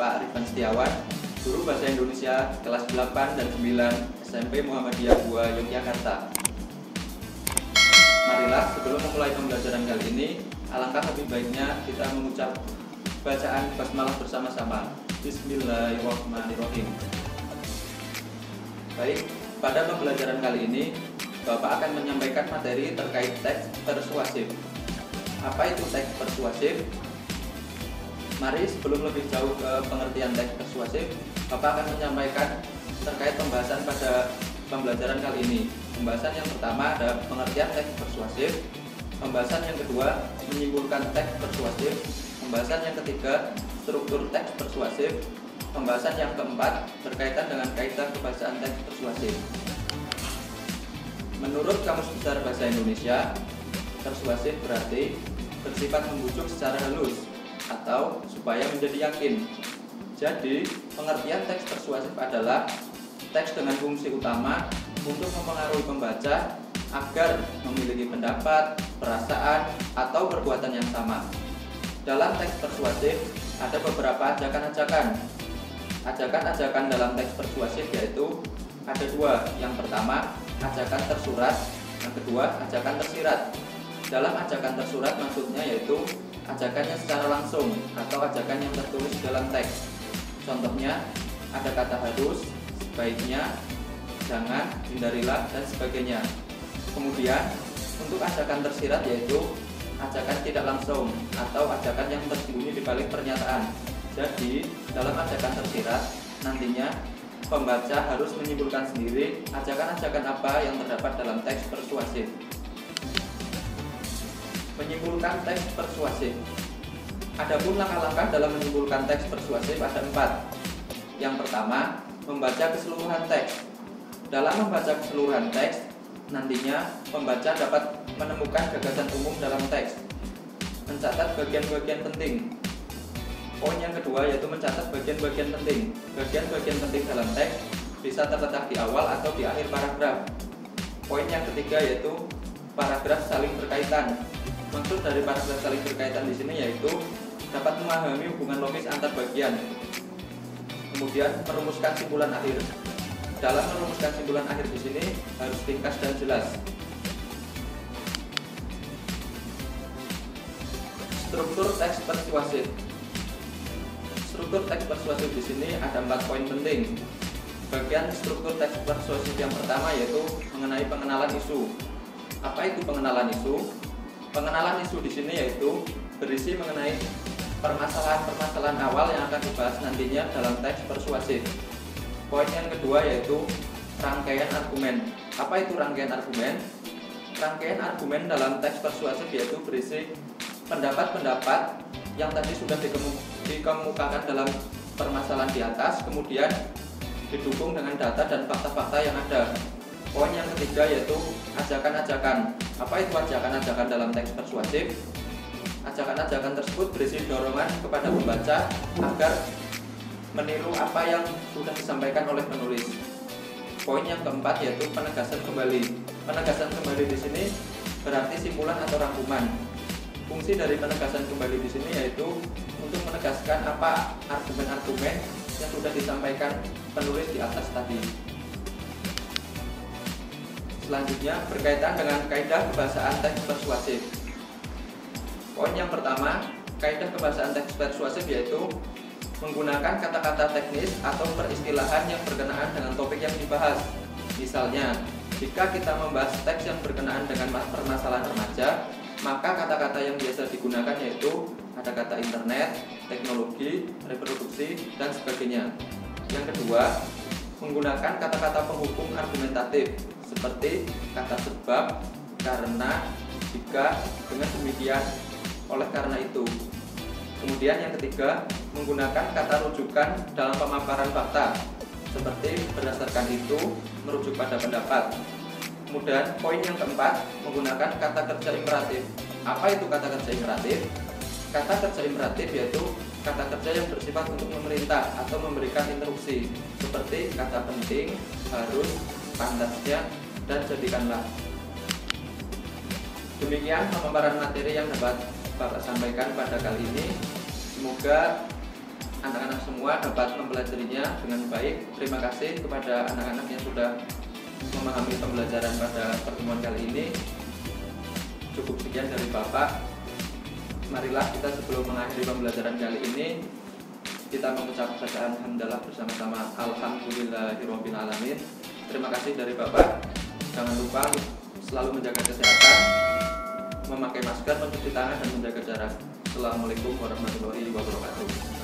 Bapak Arifan Setiawan, Guru Bahasa Indonesia kelas 8 dan 9 SMP Muhammadiyah 2 Yogyakarta. Marilah sebelum memulai pembelajaran kali ini, alangkah lebih baiknya kita mengucap bacaan basmalah bersama-sama. Bismillahirrahmanirrahim. Baik, pada pembelajaran kali ini Bapak akan menyampaikan materi terkait teks persuasif. Apa itu teks persuasif? Mari sebelum lebih jauh ke pengertian teks persuasif, Bapak akan menyampaikan terkait pembahasan pada pembelajaran kali ini. Pembahasan yang pertama ada pengertian teks persuasif. Pembahasan yang kedua menyimpulkan teks persuasif. Pembahasan yang ketiga struktur teks persuasif. Pembahasan yang keempat berkaitan dengan kaidah kebahasaan teks persuasif. Menurut Kamus Besar Bahasa Indonesia, persuasif berarti bersifat membujuk secara halus atau supaya menjadi yakin. Jadi, pengertian teks persuasif adalah teks dengan fungsi utama untuk mempengaruhi pembaca agar memiliki pendapat, perasaan, atau perbuatan yang sama. Dalam teks persuasif ada beberapa ajakan-ajakan. Ajakan-ajakan dalam teks persuasif yaitu ada dua. Yang pertama, ajakan tersurat. Yang kedua, ajakan tersirat. Dalam ajakan tersurat maksudnya yaitu ajakan yang secara langsung atau ajakan yang tertulis dalam teks. Contohnya, ada kata harus, sebaiknya, jangan, hindarilah, dan sebagainya. Kemudian, untuk ajakan tersirat yaitu ajakan tidak langsung atau ajakan yang tersembunyi di balik pernyataan. Jadi, dalam ajakan tersirat, nantinya pembaca harus menyimpulkan sendiri ajakan-ajakan apa yang terdapat dalam teks persuasif. Menyimpulkan teks persuasif. Adapun langkah-langkah dalam menyimpulkan teks persuasif ada 4. Yang pertama, membaca keseluruhan teks. Dalam membaca keseluruhan teks, nantinya pembaca dapat menemukan gagasan umum dalam teks. Mencatat bagian-bagian penting. Poin yang kedua yaitu mencatat bagian-bagian penting. Bagian-bagian penting dalam teks bisa terletak di awal atau di akhir paragraf. Poin yang ketiga yaitu paragraf saling berkaitan. Maksud dari paragraf saling berkaitan di sini yaitu dapat memahami hubungan logis antar bagian. Kemudian merumuskan simpulan akhir. Dalam merumuskan simpulan akhir di sini harus ringkas dan jelas. Struktur teks persuasif. Struktur teks persuasif di sini ada 4 poin penting. Bagian struktur teks persuasif yang pertama yaitu mengenai pengenalan isu. Apa itu pengenalan isu? Pengenalan isu di sini yaitu berisi mengenai permasalahan-permasalahan awal yang akan dibahas nantinya dalam teks persuasif. Poin yang kedua yaitu rangkaian argumen. Apa itu rangkaian argumen? Rangkaian argumen dalam teks persuasif yaitu berisi pendapat-pendapat yang tadi sudah dikemukakan dalam permasalahan di atas, kemudian didukung dengan data dan fakta-fakta yang ada. Poin yang ketiga yaitu ajakan-ajakan. Apa itu ajakan-ajakan dalam teks persuasif? Ajakan-ajakan tersebut berisi dorongan kepada pembaca agar meniru apa yang sudah disampaikan oleh penulis. Poin yang keempat yaitu penegasan kembali. Penegasan kembali di sini berarti simpulan atau rangkuman. Fungsi dari penegasan kembali di sini yaitu untuk menegaskan apa argumen-argumen yang sudah disampaikan penulis di atas tadi. Selanjutnya berkaitan dengan kaidah kebahasaan teks persuasif. Poin yang pertama, kaidah kebahasaan teks persuasif yaitu menggunakan kata-kata teknis atau peristilahan yang berkenaan dengan topik yang dibahas. Misalnya, jika kita membahas teks yang berkenaan dengan permasalahan remaja, maka kata-kata yang biasa digunakan yaitu ada kata internet, teknologi, reproduksi, dan sebagainya. Yang kedua, menggunakan kata-kata penghukum argumentatif seperti kata sebab, karena, jika, dengan demikian, oleh karena itu. Kemudian yang ketiga, menggunakan kata rujukan dalam pemaparan fakta seperti berdasarkan itu, merujuk pada pendapat. Kemudian poin yang keempat, menggunakan kata kerja imperatif. Apa itu kata kerja imperatif? Kata kerja imperatif yaitu kata kerja yang bersifat untuk memerintah atau memberikan instruksi seperti kata penting, harus, pantasnya, dan jadikanlah. Demikian pemaparan materi yang dapat Bapak sampaikan pada kali ini. Semoga anak-anak semua dapat mempelajarinya dengan baik. Terima kasih kepada anak-anak yang sudah memahami pembelajaran pada pertemuan kali ini. Cukup sekian dari Bapak. Marilah kita sebelum mengakhiri pembelajaran kali ini, kita mengucap bacaan hamdalah bersama-sama. Alhamdulillahirabbil alamin. Terima kasih dari Bapak. Jangan lupa selalu menjaga kesehatan, memakai masker, mencuci tangan, dan menjaga jarak. Assalamualaikum warahmatullahi wabarakatuh.